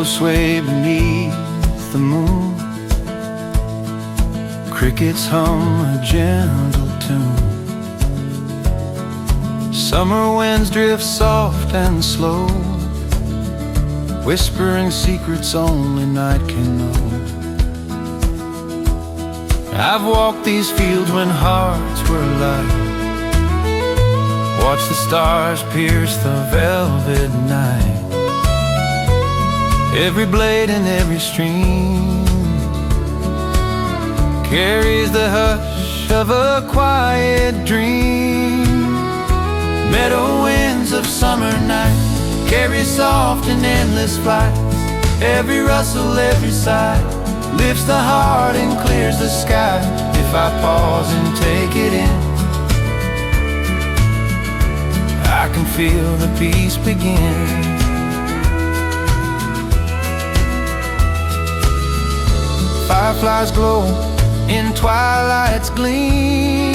Meadows sway beneath the moon, crickets hum a gentle tune. Summer winds drift soft and slow, whispering secrets only night can know. I've walked these fields when hearts were light, watched the stars pierce the velvet night. Every blade and every stream carries the hush of a quiet dream. Meadow winds of summer night carry soft and endless flight. Every rustle, every sigh lifts the heart and clears the sky. If I pause and take it in, I can feel the peace begin. Fireflies glow in twilight's gleam,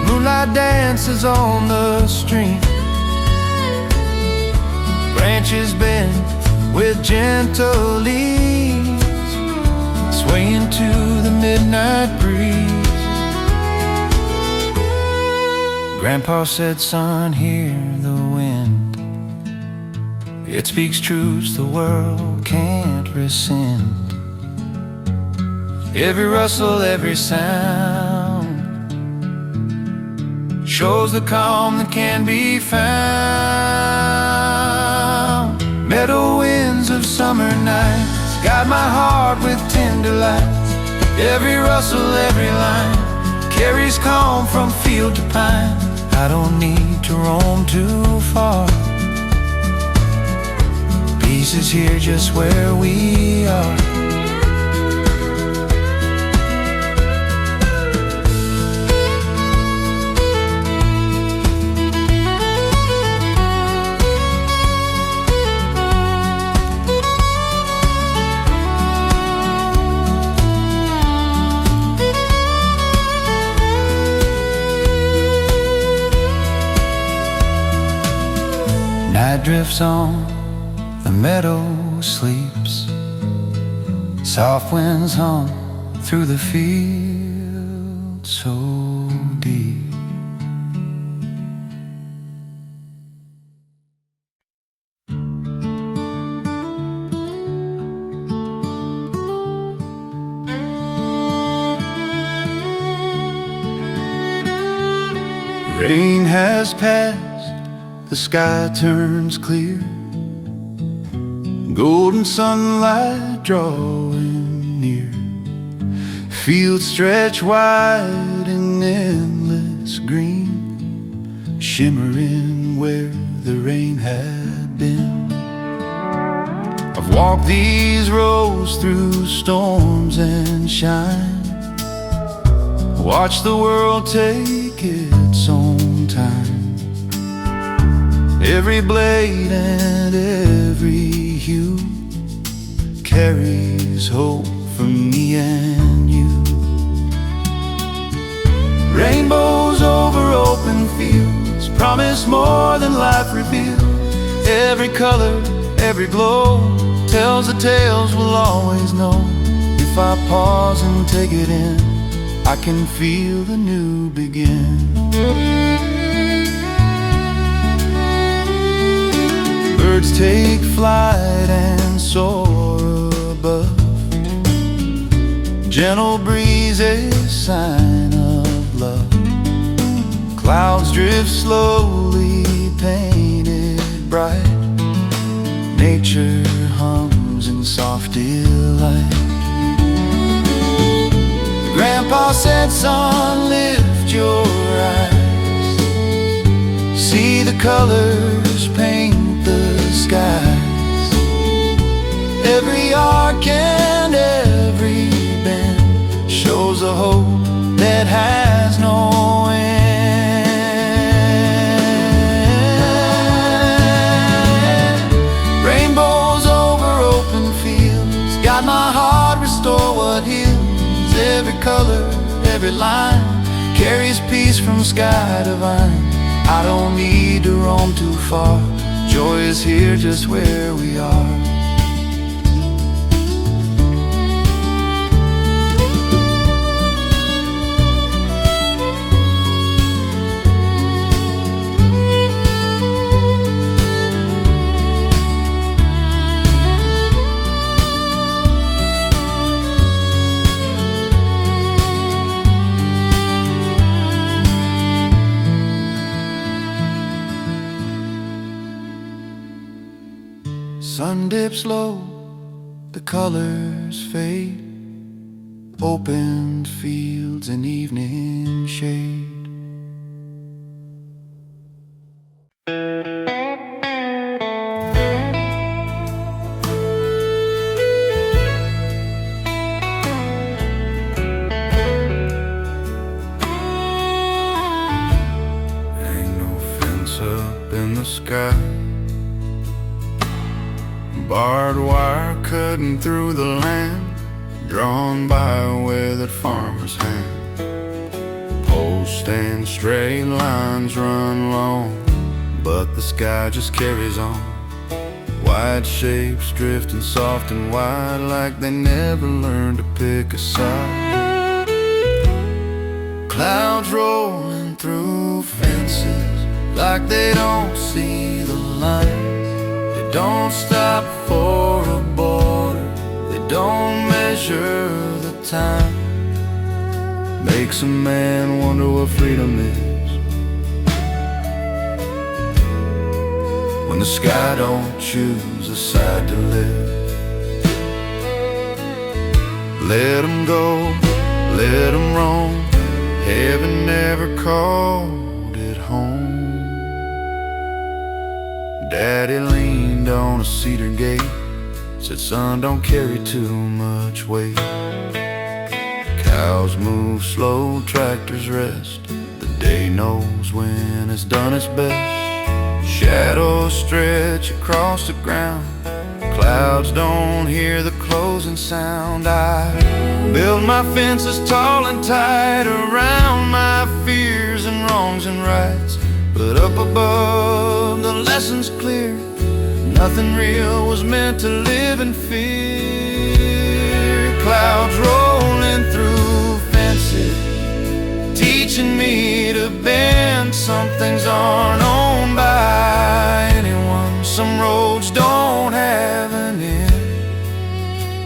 moonlight dances on the stream. Branches bend with gentle leaves, swaying to the midnight breeze. Grandpa said, son, hear the wind. It speaks truths the world can't rescind. Every rustle, every sound shows the calm that can be found. Meadow winds of summer nights guide my heart with tender lights. Every rustle, every line carries calm from field to pine. I don't need to roam too far, peace is here just where we are. Night drifts on, the meadow sleeps, soft winds hum through the field so deep. Rain has passed, the sky turns clear, golden sunlight drawing near. Fields stretch wide in endless green, shimmering where the rain had been. I've walked these roads through storms and shine, watched the world take its own time. Every blade and every hue carries hope for me and you. Rainbows over open fields promise more than life reveals. Every color, every glow tells the tales we'll always know. If I pause and take it in, I can feel the new begin. Birds take flight and soar above, gentle breeze a sign of love. Clouds drift slowly, painted bright, nature hums in soft delight. Grandpa said, son, lift your eyes, see the colors paint the skies. Every arc and every bend shows a hope that has no end. Rainbows over open fields guide my heart, restore what heals. Every color, every line carries peace from sky divine. I don't need to roam too far, joy is here just where we are. sun dips low, the colors fade, open fields in evening shade. Ain't no fence up in the sky, barbed wire cutting through the land, drawn by a weathered farmer's hand. Posts and straight lines run long, but the sky just carries on. White shapes drifting soft and wide, like they never learned to pick a side. Clouds rolling through fences, like they don't see the lines. They don't stop for a border, they don't measure the time. Makes a man wonder what freedom is, when the sky don't choose a side to live. Let 'em go, let 'em roam, heaven never called it home. Daddy leaned on a cedar gate, said, son, don't carry too much weight. Cows move slow, tractors rest, the day knows when it's done its best. Shadows stretch across the ground, clouds don't hear the closing sound. I build my fences tall and tight around my fears and wrongs and rights, but up above the lesson's clear, nothing real was meant to live in fear. Clouds rolling through fences, teaching me to bend. Some things aren't owned by anyone, some roads don't have an end.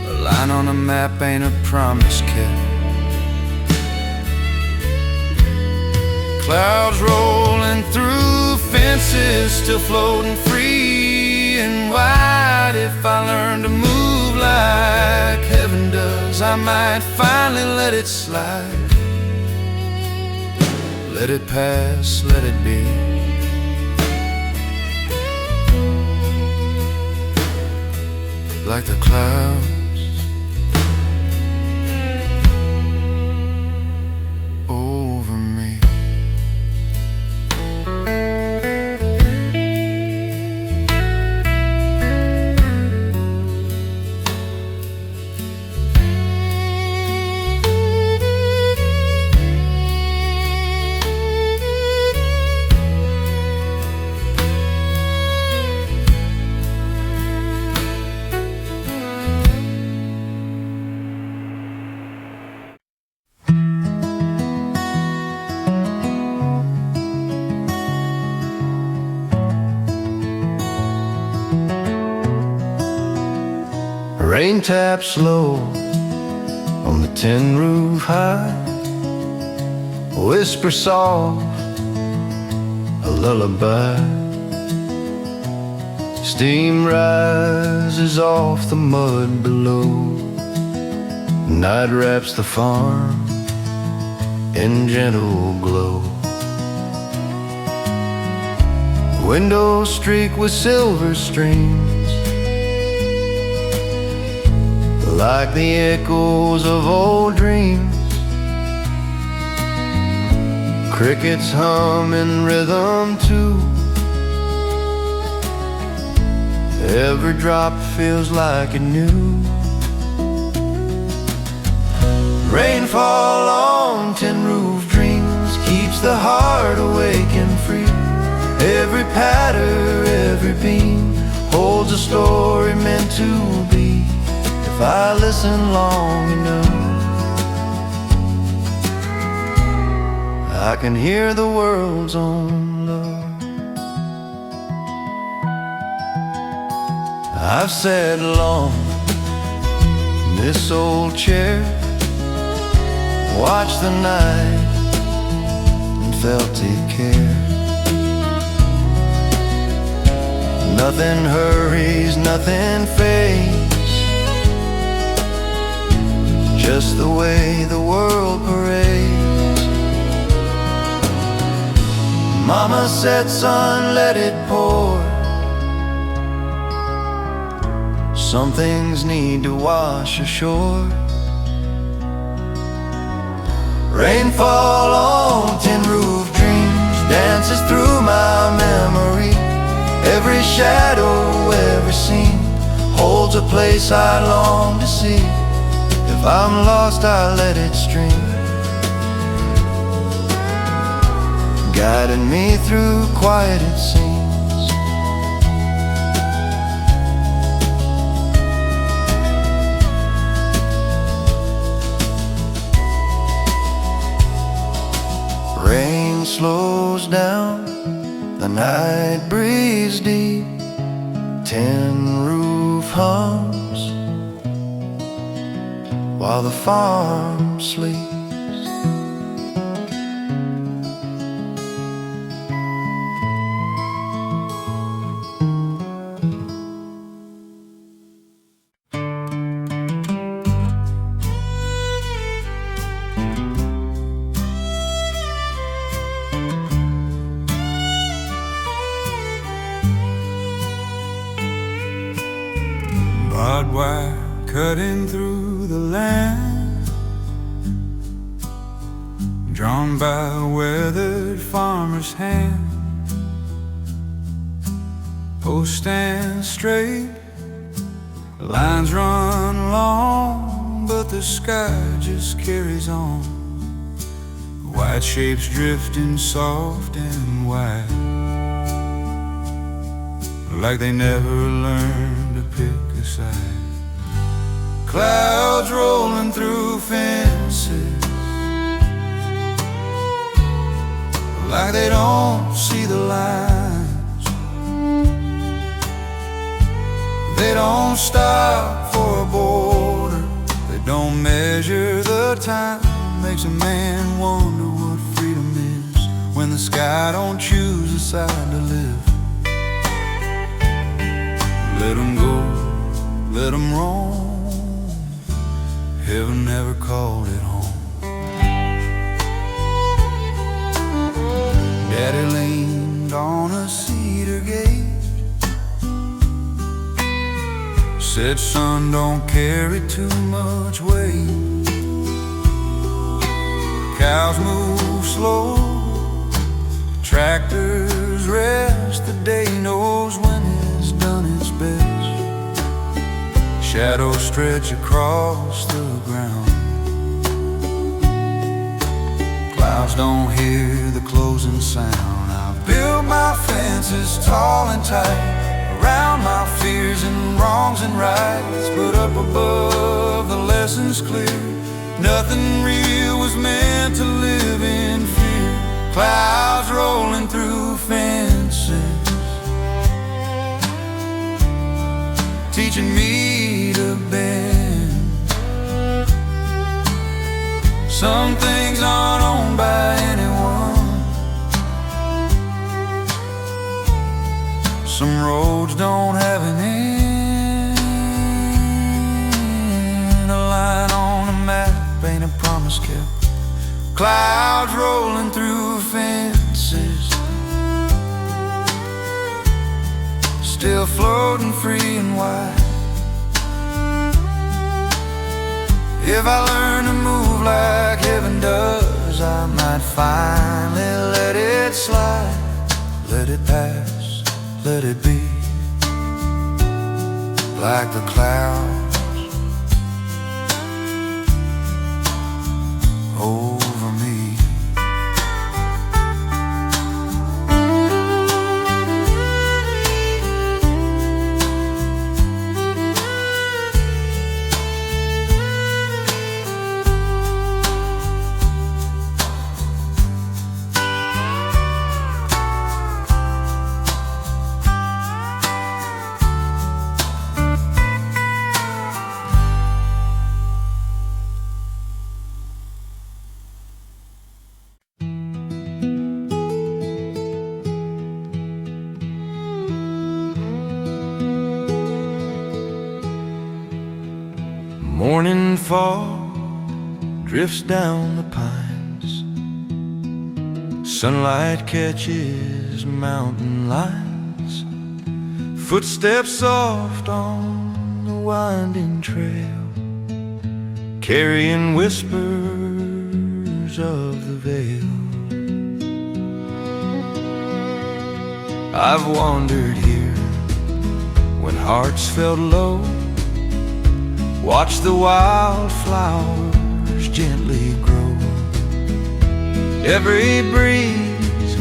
A line on a map ain't a promise kept. Clouds rolling through fences, still floating free and wide. If I learn to move like heaven does, I might finally let it slide. Let it pass, let it be. Like the clouds over me. Rain taps low on the tin roof high, whisper soft, a lullaby. Steam rises off the mud below, night wraps the farm in gentle glow. Windows streaked with silver streams, like the echoes of old dreams. Crickets hum in rhythm too, every drop feels like a new. Rainfall on tin roof dreams keeps the heart awake and free. Every patter, every beam holds a story meant to be. If I listen long enough, I can hear the world's own love. I've sat long in this old chair, watched the night and felt it care. Nothing hurries, nothing fades, just the way the world parades. Mama said, son, let it pour. Some things need to wash ashore. Rainfall on tin roof dreams dances through my memory. Every shadow, every scene holds a place I long to see. If I'm lost, I let it stream, guiding me through quieted scenes. Rain slows down, the night breeze deep, tin roof hums while the farm sleeps. Barbed wire cutting through the land, drawn by a weathered farmer's hand. Post stand straight, lines run long, but the sky just carries on. White shapes drifting soft and wide, like they never learned to pick a side. Clouds rolling through fences, like they don't see the lines. They don't stop for a border, they don't measure the time. Makes a man wonder what freedom is, when the sky don't choose a side to live. Let them go, let them roam, heaven never called it home. Daddy leaned on a cedar gate, said, son, don't carry too much weight. Cows move slow, tractors rest, the day knows when it's done its best. Shadows stretch across the ground, clouds don't hear the closing sound. I've built my fences tall and tight around my fears and wrongs and rights, but up above the lessons clear. Nothing real was meant to live in fear. Clouds rolling through fences, teaching me to bend. Some things aren't owned by anyone, some roads don't have an end. A line on a map ain't a promise kept. Clouds rolling through fences, still floating free and wide. If I learn to move like heaven does, I might finally let it slide. Let it pass, let it be, like the clouds over me. Morning fog drifts down the pines. Sunlight catches mountain lines. Footsteps soft on the winding trail, carrying whispers of the vale. I've wandered here when hearts felt low, watched the wildflowers gently grow. Every breeze,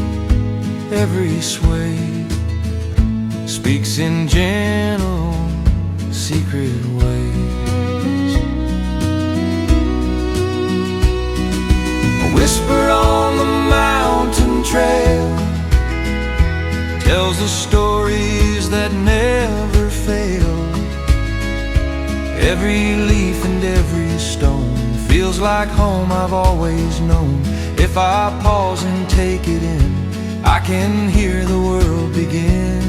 every sway speaks in gentle, secret ways. A whisper on the mountain trail tells the stories that never fail. Every leaf and every stone feels like home I've always known. If I pause and take it in, I can hear the world begin.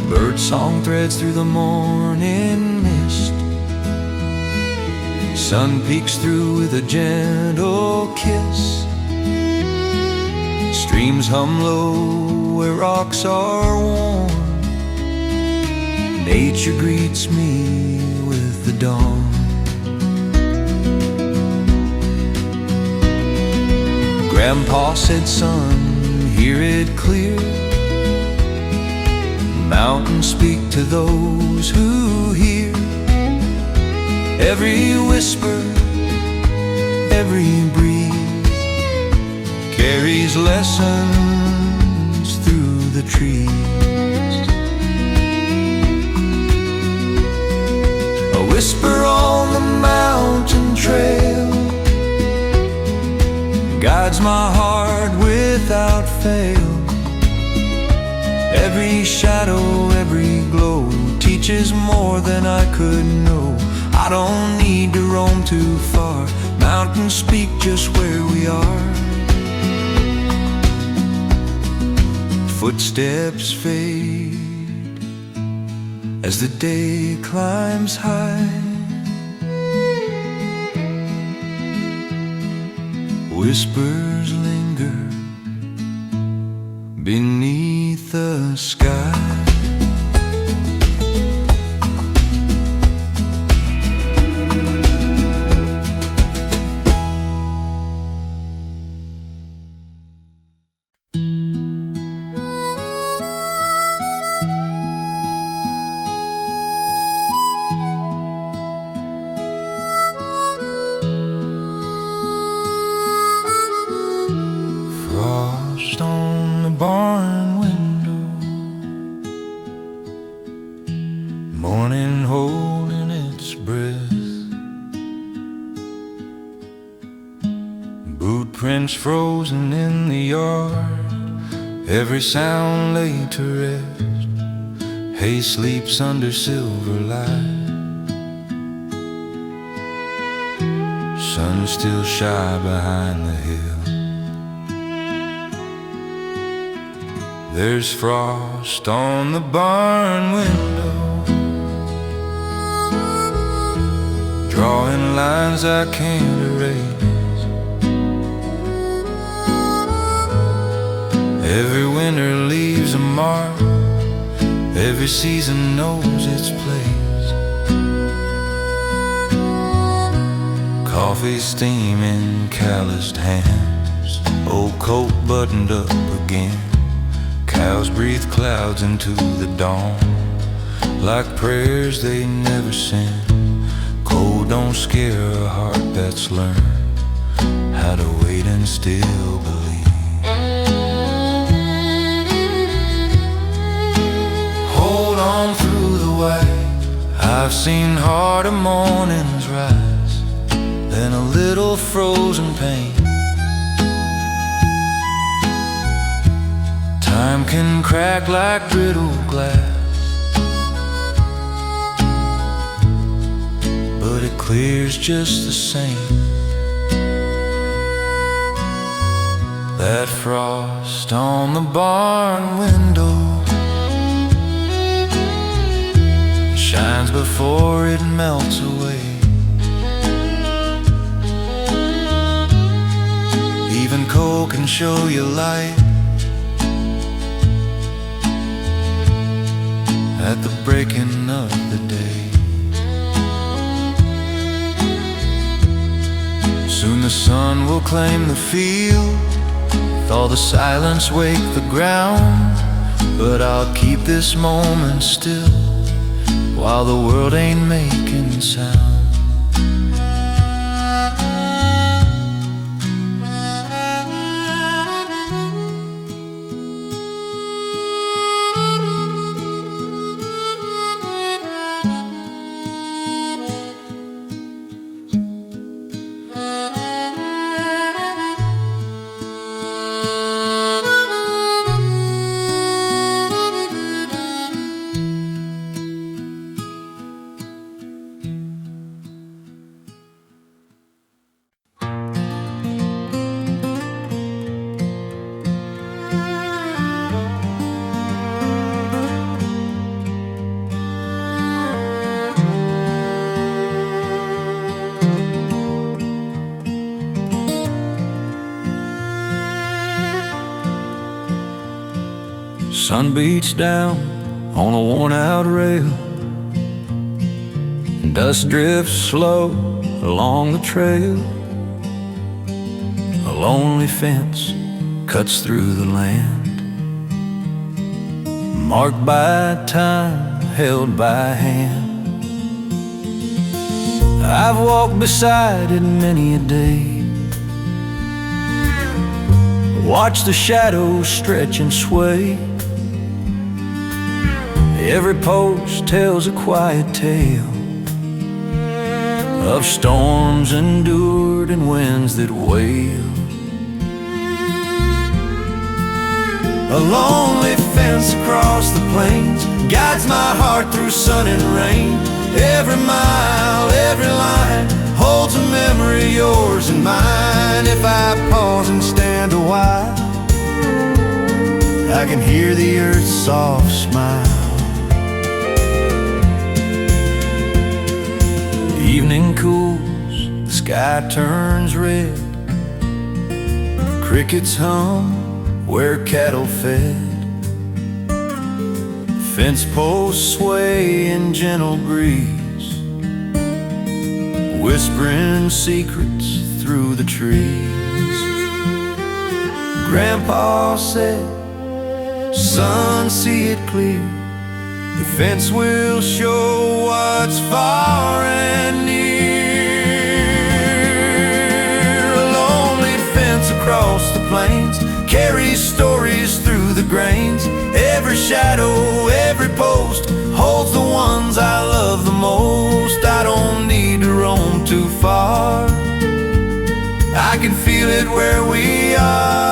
Bird song threads through the morning mist. Sun peeks through with a gentle kiss. Streams hum low where rocks are worn. Nature greets me with the dawn. Grandpa said, son, hear it clear. Mountains speak to those who hear. Every whisper, every breeze carries lessons through the trees. A whisper on the mountain trail guides my heart without fail. Every shadow, every glow teaches more than I could know. I don't need to roam too far. Mountains speak just where we are. Footsteps fade as the day climbs high. Whispers linger beneath the sky. Frost on the barn window, morning holding its breath. Boot prints frozen in the yard, every sound laid to rest. Hay sleeps under silver light. Sun still shy behind the hill. There's frost on the barn window, drawing lines I can't erase. Every winter leaves a mark, every season knows its place. Coffee steaming, calloused hands, old coat buttoned up again. Cows breathe clouds into the dawn, like prayers they never send. Cold don't scare a heart that's learned how to wait and still believe. Hold on through the way. I've seen harder mornings rise than a little frozen pain. Time can crack like brittle glass, but it clears just the same. That frost on the barn window shines before it melts away. Even cold can show you light at the breaking of the day. Soon the sun will claim the field, with all the silence wake the ground. But I'll keep this moment still while the world ain't making sound. Sun beats down on a worn-out rail, and dust drifts slow along the trail. A lonely fence cuts through the land, marked by time, held by hand. I've walked beside it many a day, watched the shadows stretch and sway. Every post tells a quiet tale of storms endured and winds that wail. A lonely fence across the plains guides my heart through sun and rain. Every mile, every line holds a memory, yours and mine. If I pause and stand a while, I can hear the earth's soft smile. Evening cools, the sky turns red, crickets hum where cattle fed. Fence posts sway in gentle breeze, whispering secrets through the trees. Grandpa said, son, see it clear, the fence will show what's far and near. A lonely fence across the plains carries stories through the grains. Every shadow, every post holds the ones I love the most. I don't need to roam too far, I can feel it where we are.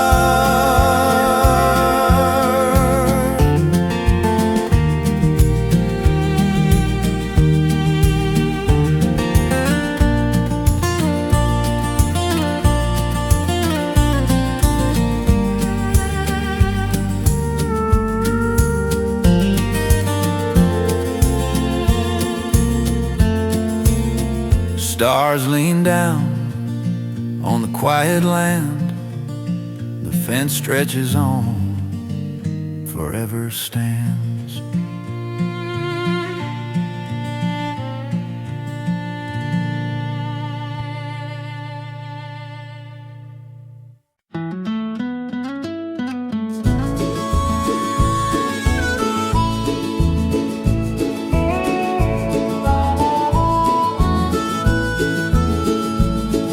Stars lean down on the quiet land, the fence stretches on, forever stands.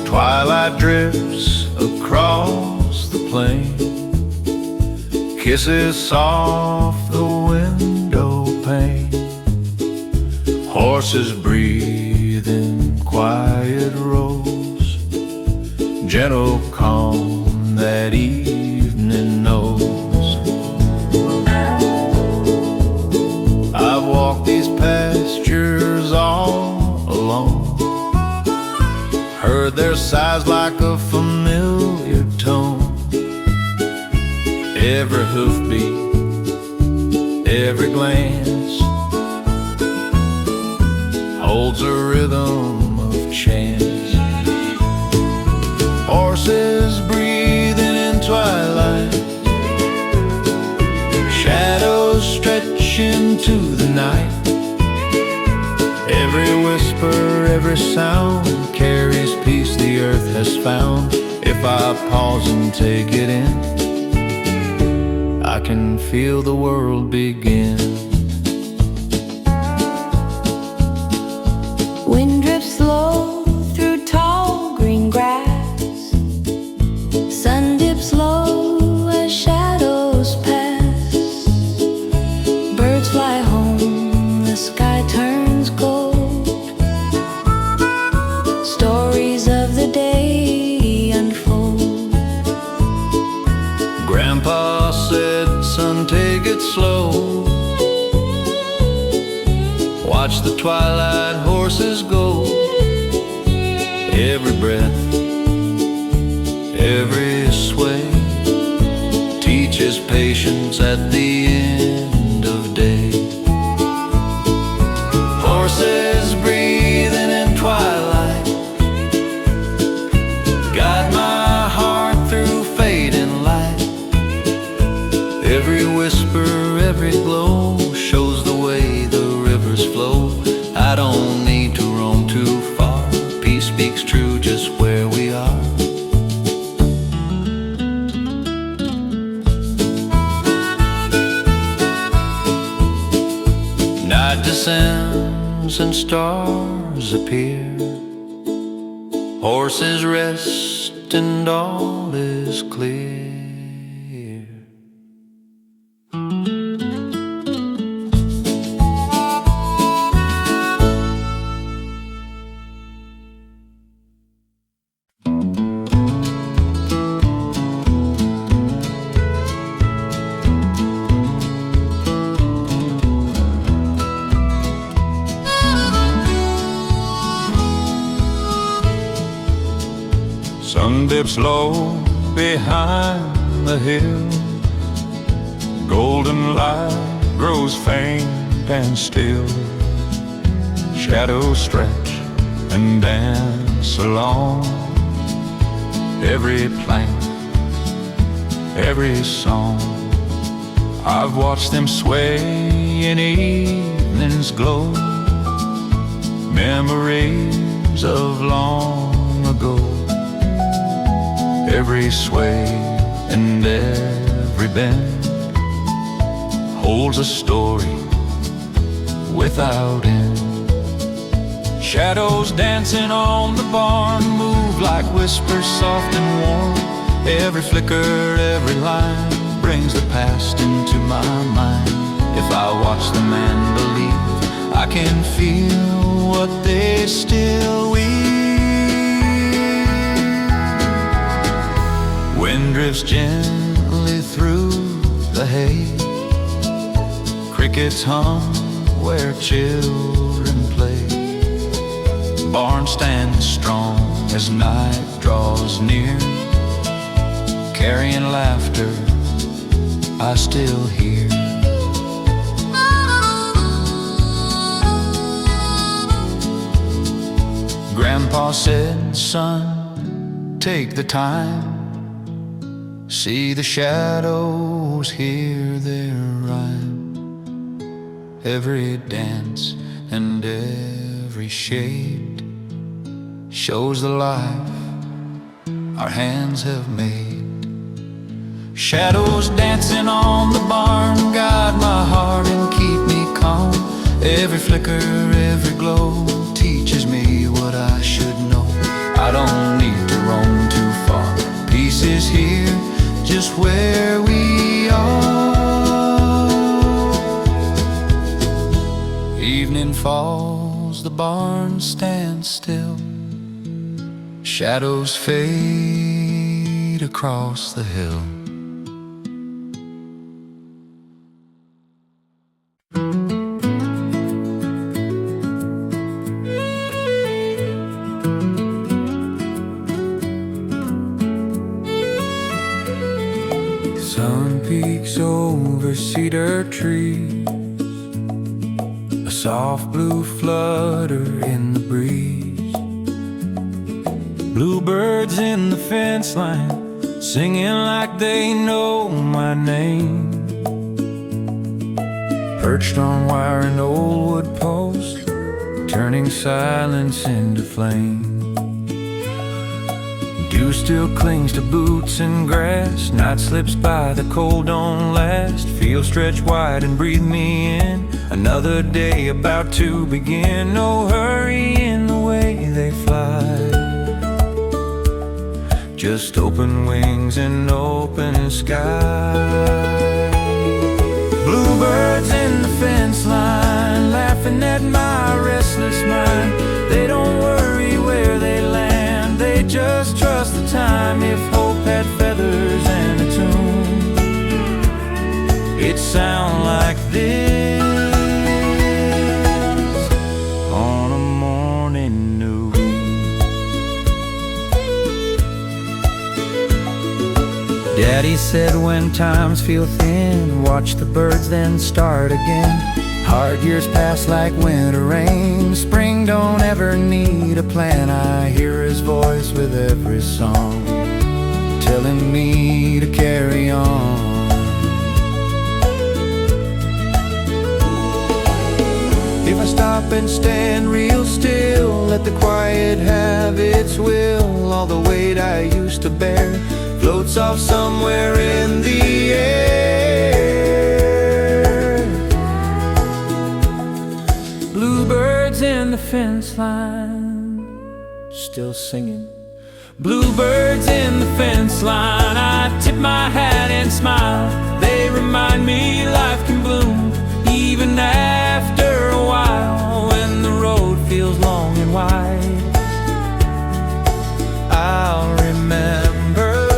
Twilight drifts across the plain, kisses soft the window pane. Horses breathe in quiet rows, gentle calm that evening knows. I've walked these pastures all alone, heard their sighs like a familiar tone. Every hoofbeat, every glance holds a rhythm of chance. Horses breathing in twilight, shadows stretch into the night. Every whisper, every sound carries peace the earth has found. If I pause and take it in, I can feel the world begin. Wind drifts slow through tall green grass. Sun dips low as shadows pass. Birds fly home, the sky turns gold. Stories of the day unfold. Grandpa said, son, take it slow. Watch the twilight horses go. Every breath, every sway teaches patience at the end of day. Horses breathing in twilight guide my heart through fading light. Every whisper, every glow shows the way the rivers flow. I don't need to roam too far. Peace speaks true just where we are. Night descends and stars appear. Horses rest and all is clear. Sun dips low behind the hill. Golden light grows faint and still. Shadows stretch and dance along. Every plant, every song, I've watched them sway in evening's glow. Memories of long ago. Every sway and every bend holds a story without end. Shadows dancing on the barn move like whispers soft and warm. Every flicker, every line brings the past into my mind. If I watch them and believe, I can feel what they still weave. Wind drifts gently through the hay. Crickets hum where children play. Barn stands strong as night draws near. Carrying laughter I still hear. Grandpa said, son, take the time. See the shadows, hear their rhyme. Every dance and every shade shows the life our hands have made. Shadows dancing on the barn guide my heart and keep me calm. Every flicker, every glow teaches me what I should know. I don't need to roam too far. Peace is here, just where we are. Evening falls, the barn stands still. Shadows fade across the hill. Sun peeks over cedar trees. A soft blue flutter in the breeze. Bluebirds in the fence line, singing like they know my name. Perched on wire and old wood posts, turning silence into flame. Dew still clings to boots and grass. Night slips by, the cold don't last. Fields stretch wide and breathe me in. Another day about to begin. No hurry in the way they fly, just open wings and open sky. Bluebirds in the fence line, laughing at my restless mind. They don't worry where they land, they just trust the time. If hope had feathers and a tune, it'd sound like this on a morning new. Daddy said when times feel thin, watch the birds then start again. Hard years pass like winter rain. Spring don't ever need a plan. I hear his voice with every song, telling me to carry on. If I stop and stand real still, let the quiet have its will, all the weight I used to bear floats off somewhere in the air. Bluebirds in the fence line, still singing. Bluebirds in the fence line, I tip my hat and smile. They remind me life can bloom even after a while. When the road feels long and wide, I'll remember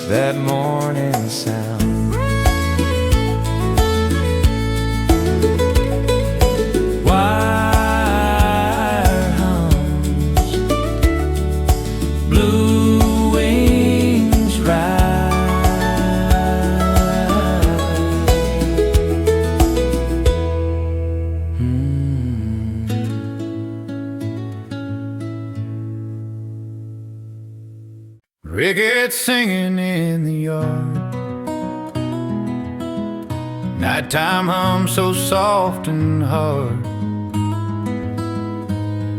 that morning sound. Wire hums, blue wings rise. Crickets singing in the yard, nighttime hum so soft and hard.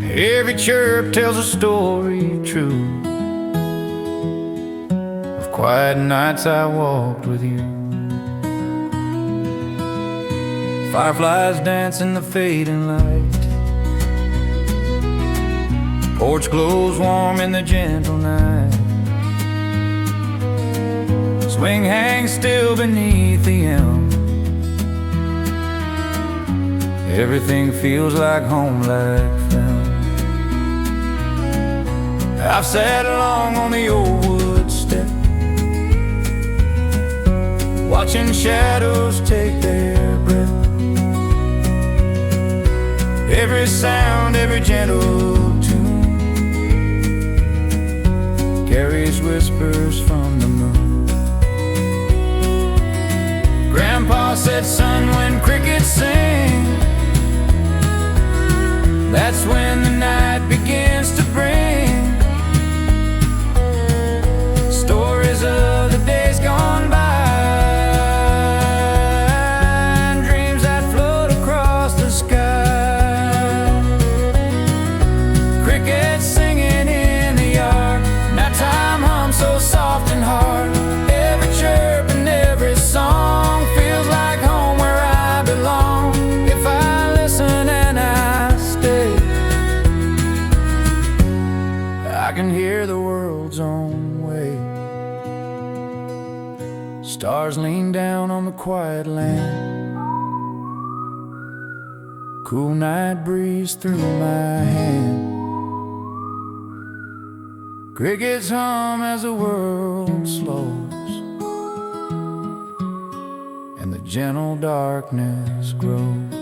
Every chirp tells a story true of quiet nights I walked with you. Fireflies dance in the fading light, porch glows warm in the gentle night. Swing hangs still beneath the elm, everything feels like home, like film. I've sat along on the old wood step, watching shadows take their breath. Every sound, every gentle tune carries whispers from the moon. Grandpa said, son, when crickets sing, that's when the night begins to bring stories of the days gone by, and dreams that float across the sky. Crickets singing in the yard, nighttime hum so soft and hard. Every chirp and every song feels like home where I belong. If I listen and I stay, I can hear the world's own way. Stars lean down on the quiet land, cool night breeze through my hand. Crickets hum as the world slows and the gentle darkness grows.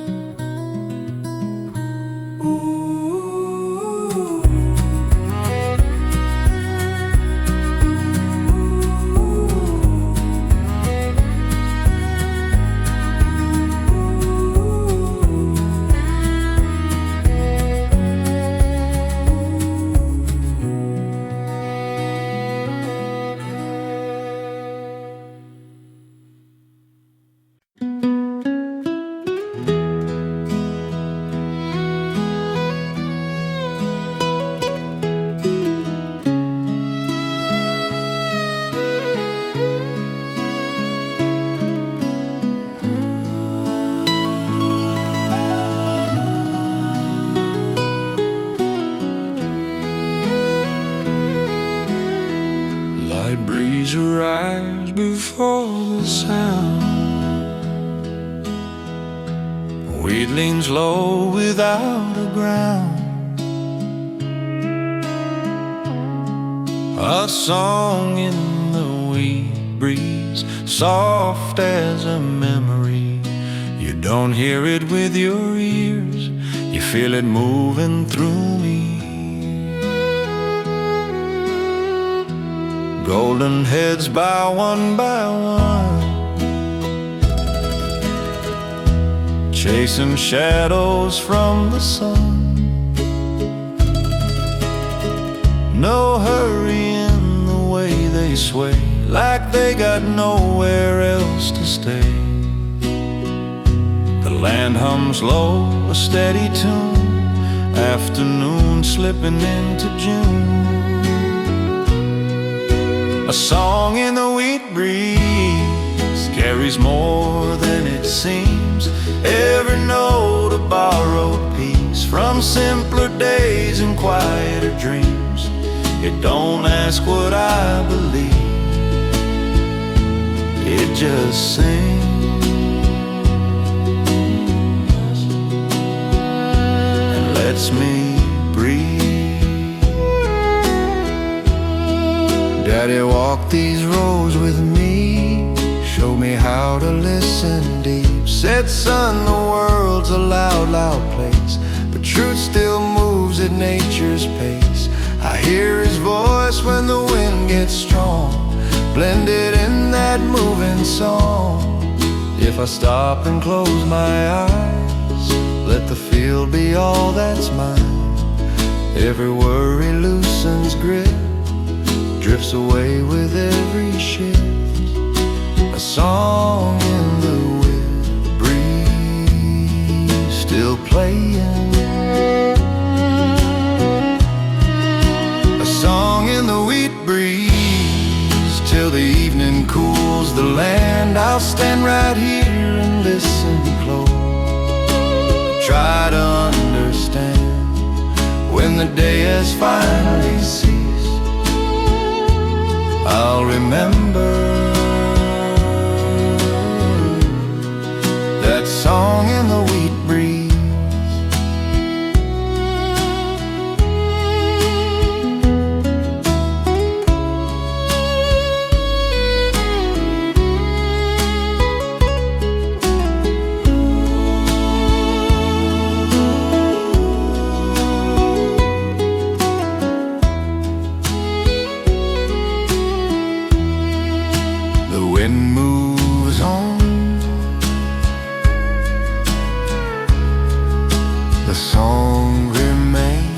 leans low without a ground. A song in the wheat breeze, soft as a memory. You don't hear it with your ears, you feel it moving through me. Golden heads bow one by one, chasing shadows from the sun. No hurry in the way they sway, like they got nowhere else to stay. The land hums low, a steady tune, afternoon slipping into June. A song in the wheat breeze carries more than it seems. Every note a borrowed piece from simpler days and quieter dreams. It don't ask what I believe, it just sings and lets me breathe. Daddy walked these roads with me, showed me how to listen deep. Said, son, the world's a loud, loud place, but truth still moves at nature's pace. I hear his voice when the wind gets strong, blended in that moving song. If I stop and close my eyes, let the field be all that's mine. Every worry loosens grip, drifts away with every shift. A song in the wind breeze, still playing. A song in the wheat breeze, till the evening cools the land. I'll stand right here and listen close, try to understand. When the day has finally ceased, I'll remember that song in the wheat breeze. The wind moves on, the song remains.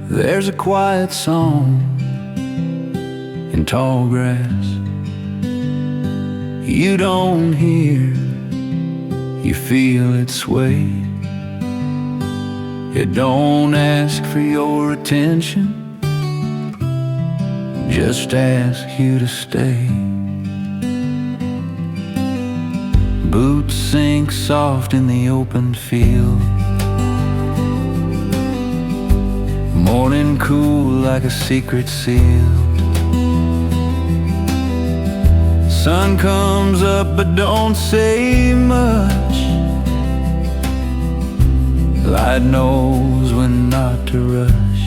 There's a quiet song in tall grass you don't hear, you feel it sway. It don't ask for your attention, just ask you to stay. Boots sink soft in the open field, morning cool like a secret sealed. Sun comes up but don't say much, light knows when not to rush.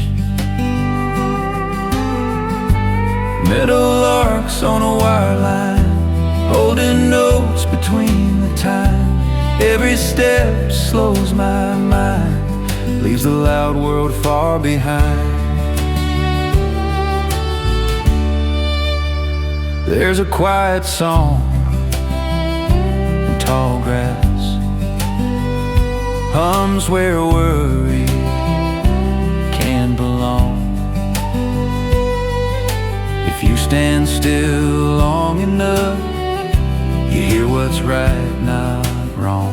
Meadowlarks on a wire line, holding notes between the time. Every step slows my mind, leaves the loud world far behind. There's a quiet song in tall grass, hums where worry can belong. If you stand still long long enough, you hear what's right, not wrong.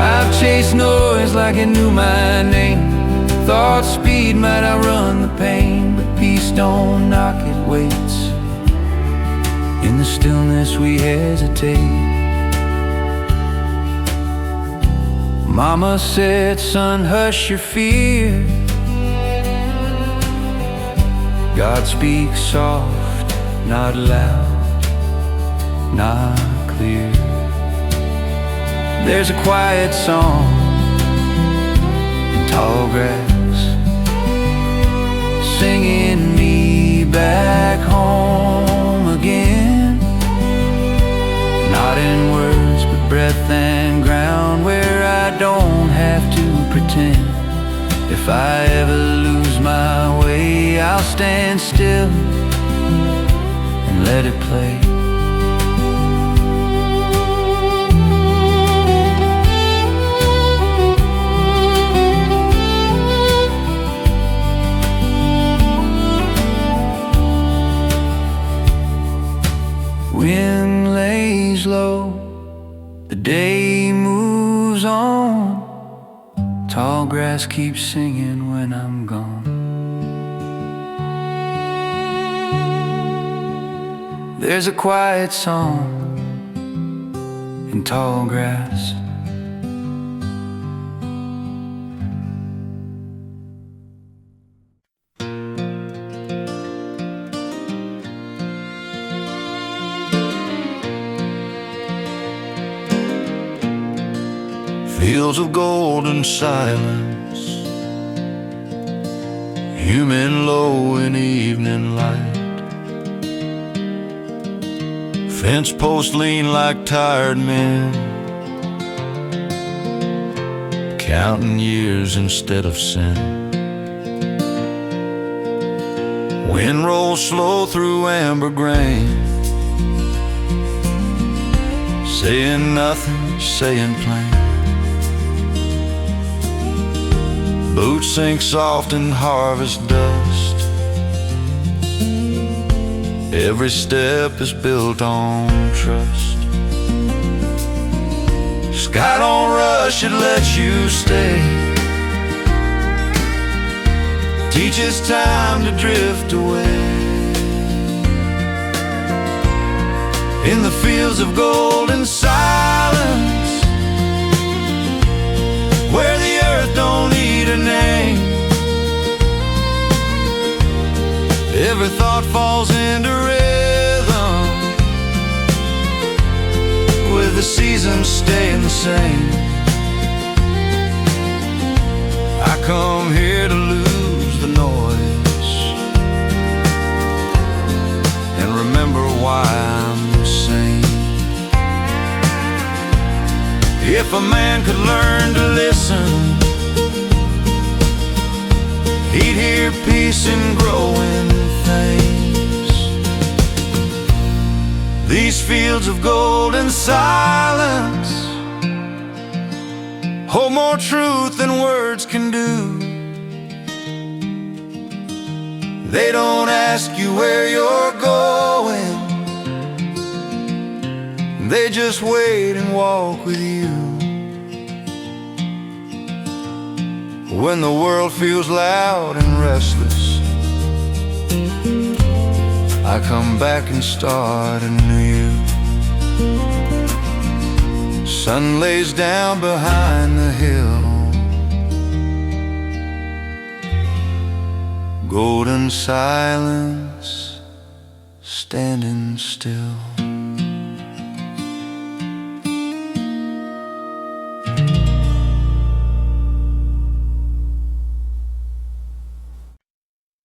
I've chased noise like it knew my name. Thought speed might outrun the pain, but peace don't knock, it waits. In the stillness we hesitate. Mama said, son, hush your fear. God speaks soft, not loud, not clear. There's a quiet song in tall grass, singing me back home again. Not in words, but breath and ground, where I don't have to pretend. If I ever lose my way, I'll stand still and let it play. Wind lays low, the day moves on. Tall grass keeps singing when I'm gone. There's a quiet song in tall grass. Fields of golden silence, human low in evening light. Fence posts lean like tired men, counting years instead of sin. Wind rolls slow through amber grain, saying nothing, saying plain. Boots sink soft in harvest dust, every step is built on trust. Sky don't rush, it lets you stay, teaches time to drift away. In the fields of golden silence, where the earth don't need a name, every thought falls into rhythm, with the seasons staying the same. I come here to lose the noise and remember why I'm sane. If a man could learn to listen, he'd hear peace in growing things. These fields of golden silence hold more truth than words can do. They don't ask you where you're going, they just wait and walk with you. When the world feels loud and restless, I come back and start anew. Sun lays down behind the hill, golden silence standing still.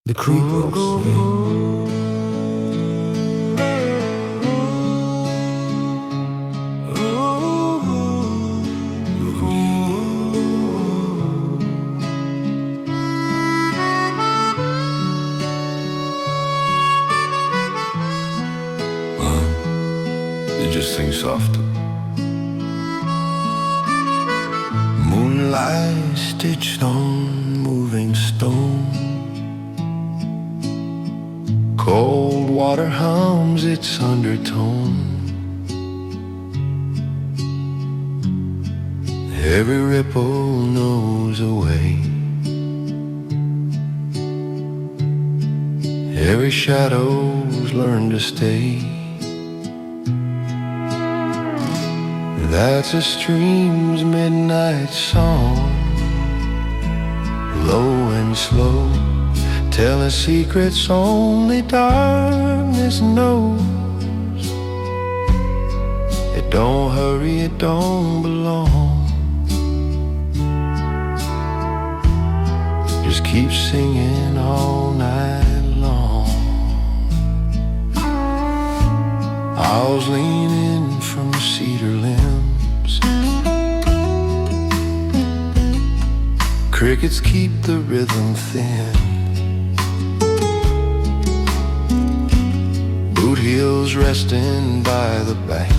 The creepers. You just sing softer. Moonlight stitched on moving stone. Cold water hums its undertone. Every ripple knows a way. Every shadow's learned to stay. That's a stream's midnight song, low and slow, telling secrets only darkness knows. It don't hurry, it don't belong. Just keep singing all night long. Owls lean in from cedar limbs. Crickets keep the rhythm thin. Boot heels resting by the bank.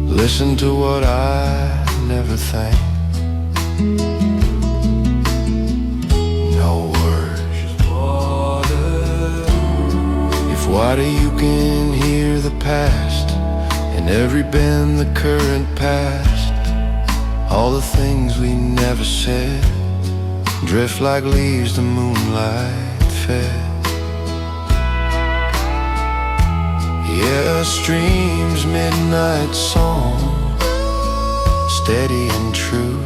Listen to what I never think. No words, just water. If water you can hear the past, in every bend the current passed. All the things we never said drift like leaves the moonlight fed. Yeah, a stream's midnight song, steady and true,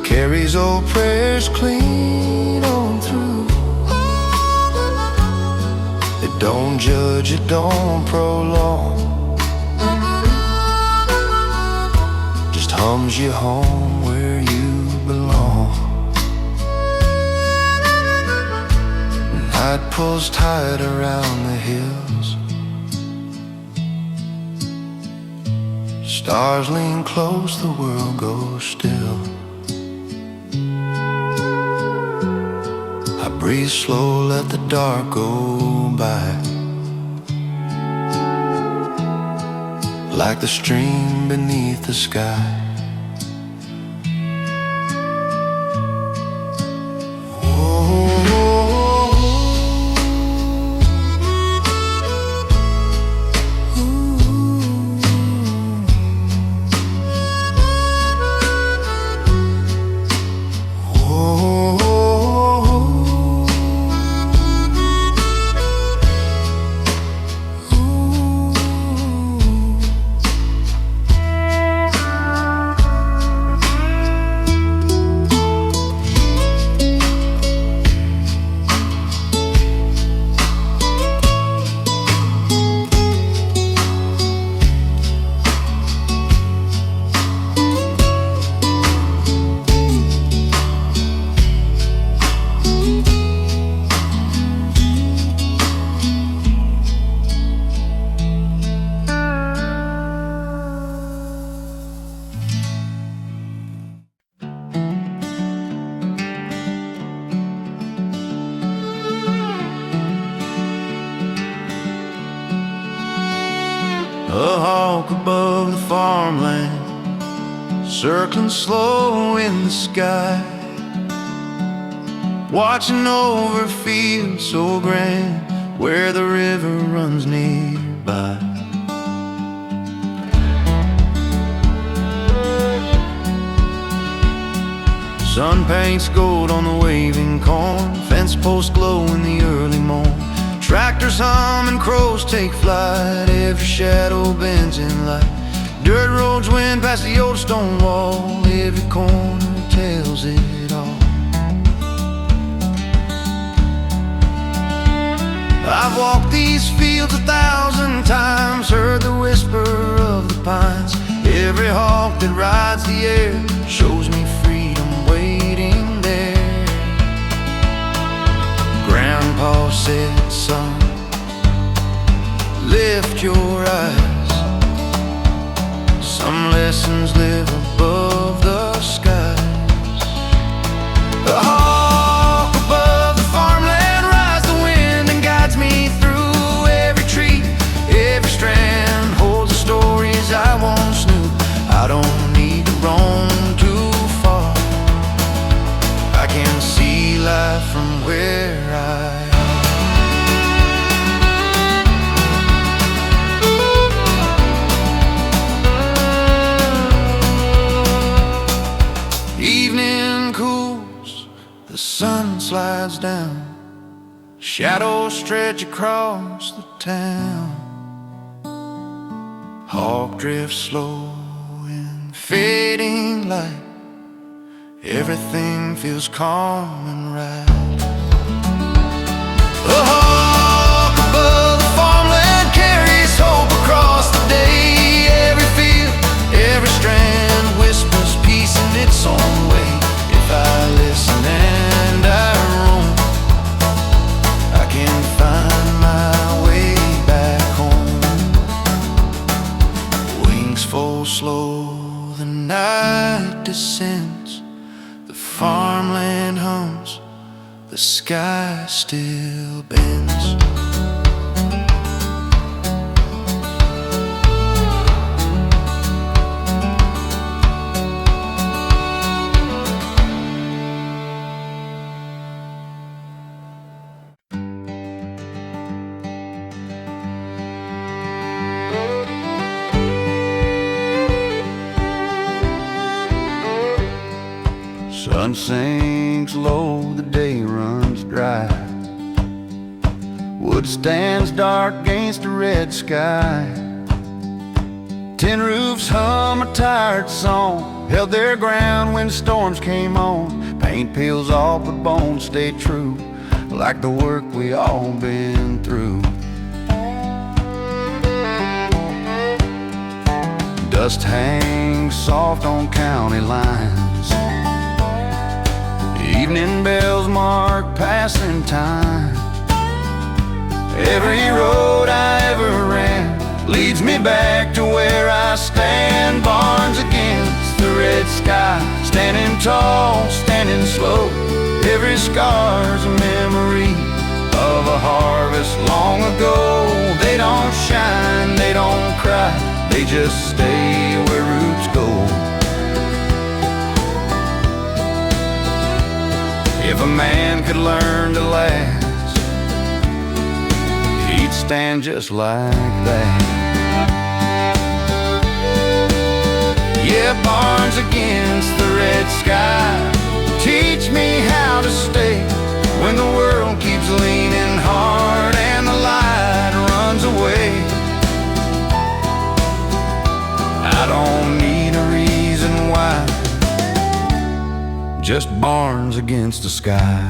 carries old prayers clean on through. It don't judge, it don't prolong, just hums you home where you belong. Night pulls tight around the hills. Stars lean close, the world goes still. I breathe slow, let the dark go by, like the stream beneath the sky. A hawk above the farmland, circling slow in the sky, watching over fields so grand where the river runs nearby. Sun paints gold on the waving corn, fence posts glow in the early morn. Tractors hum and crows take flight, every shadow bends in light. Dirt roads wind past the old stone wall, every corner tells it all. I've walked these fields 1,000 times, heard the whisper of the pines. Every hawk that rides the air shows me freedom waiting there. Grandpa said, son, lift your eyes. Some lessons live above the skies. A hawk above the farmland rides the wind and guides me through every tree. Every strand holds the stories I once knew. I don't need to roam to from where I am. Evening cools, the sun slides down, shadows stretch across the town. Hawk drifts slow in fading light, everything feels calm and right. The hawk above the farmland carries hope across the day. Every field, every strand whispers peace in its own way. If I listen and I roam, I can find my way back home. Wings fold slow, the night descends, the farmland hums, the sky still bends. Sun sinks low, the day runs dry. Wood stands dark against a red sky. Tin roofs hum a tired song, held their ground when storms came on. Paint peels off but bones stay true, like the work we all been through. Dust hangs soft on county lines, evening bells mark passing time. Every road I ever ran leads me back to where I stand. Barns against the red sky, standing tall, standing slow. Every scar's a memory of a harvest long ago. They don't shine, they don't cry, they just stay where roots go. If a man could learn to last, he'd stand just like that. Yeah, barns against the red sky teach me how to stay when the world keeps leaning hard and the light runs away. I don't need a reason why, just barns against the sky.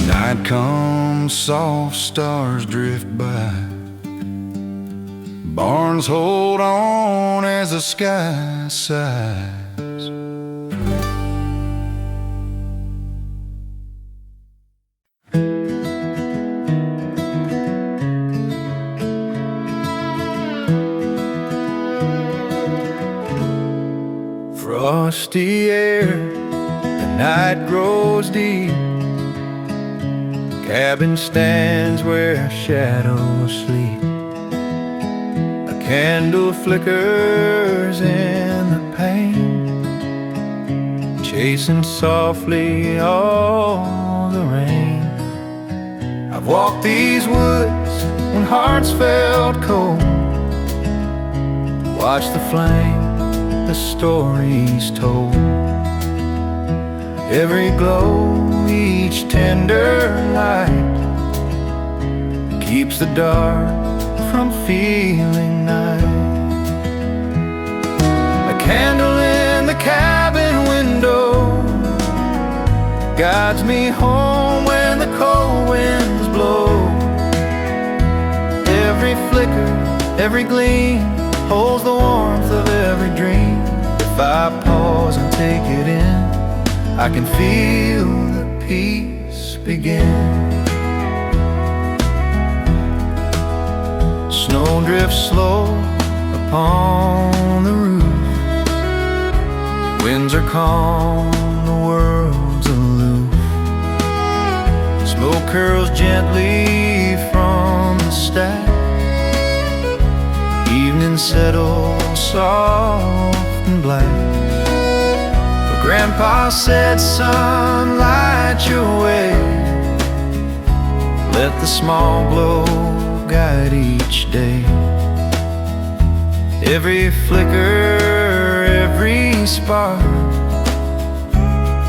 Night comes, soft stars drift by. Barns hold on as the sky sighs. Frosty air, the night grows deep. Cabin stands where shadows sleep. A candle flickers in the pane, chasing softly all the rain. I've walked these woods when hearts felt cold, watched the flame, the stories told. Every glow, each tender light keeps the dark from feeling night. A candle in the cabin window guides me home when the cold winds blow. Every flicker, every gleam holds the warmth of every dream. If I pause and take it in, I can feel the peace begin. drifts slow upon the roof. Winds are calm, the world's aloof. Smoke curls gently from the stack. Evening settles soft and black. But Grandpa said, son, light your way. Let the small glow guide each day. Every flicker, every spark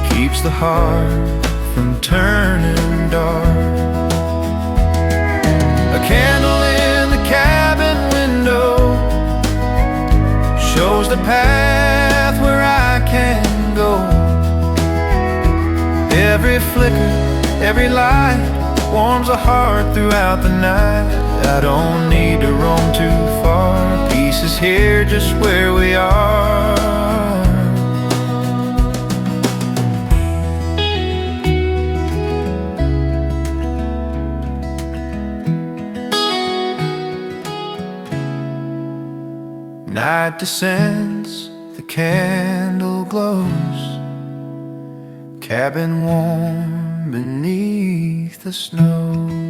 keeps the heart from turning dark. A candle in the cabin window shows the path where I can go. Every flicker, every light warms a heart throughout the night. I don't need to roam too far. Peace is here just where we are. Night descends, the candle glows. Cabin warm beneath the snows.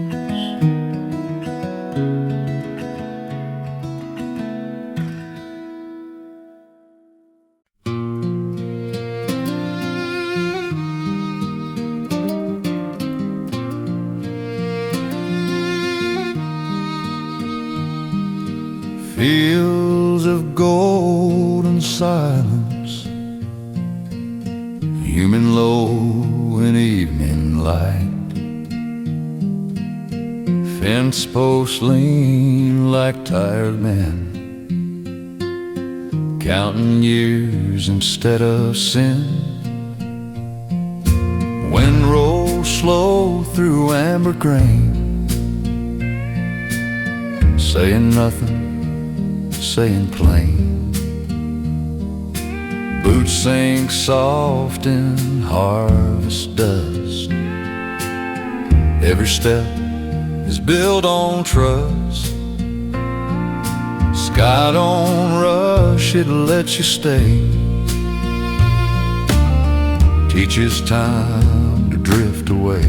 Fields of golden silence, human low in evening light. Fence posts lean like tired men, counting years instead of sin. Wind rolls slow through amber grain, saying nothing, saying plain. Boots sink soft in harvest dust. Every step is built on trust. Sky don't rush, it lets you stay. Teaches time to drift away.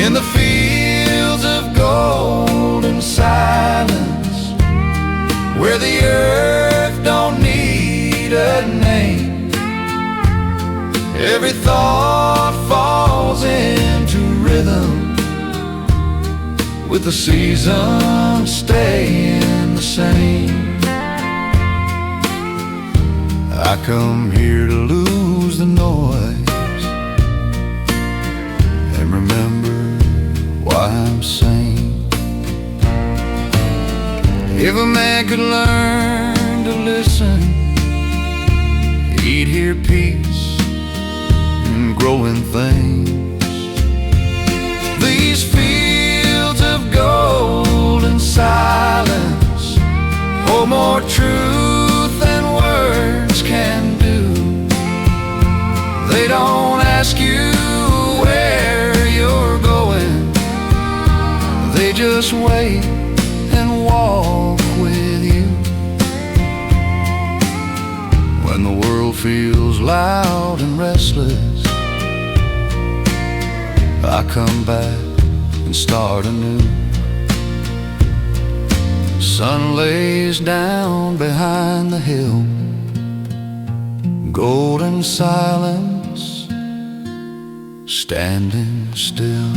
In the fields of golden silence, where the earth don't need a name, every thought falls into rhythm, with the seasons staying the same. I come here to lose the noise and remember why I'm sane. If a man could learn to listen, he'd hear peace and growing things. These fields of golden silence hold more truth than words can do. They don't ask you where you're going, they just wait and walk with you. When the world feels loud and restless, I come back and start anew. Sun lays down behind the hill, golden silence standing still.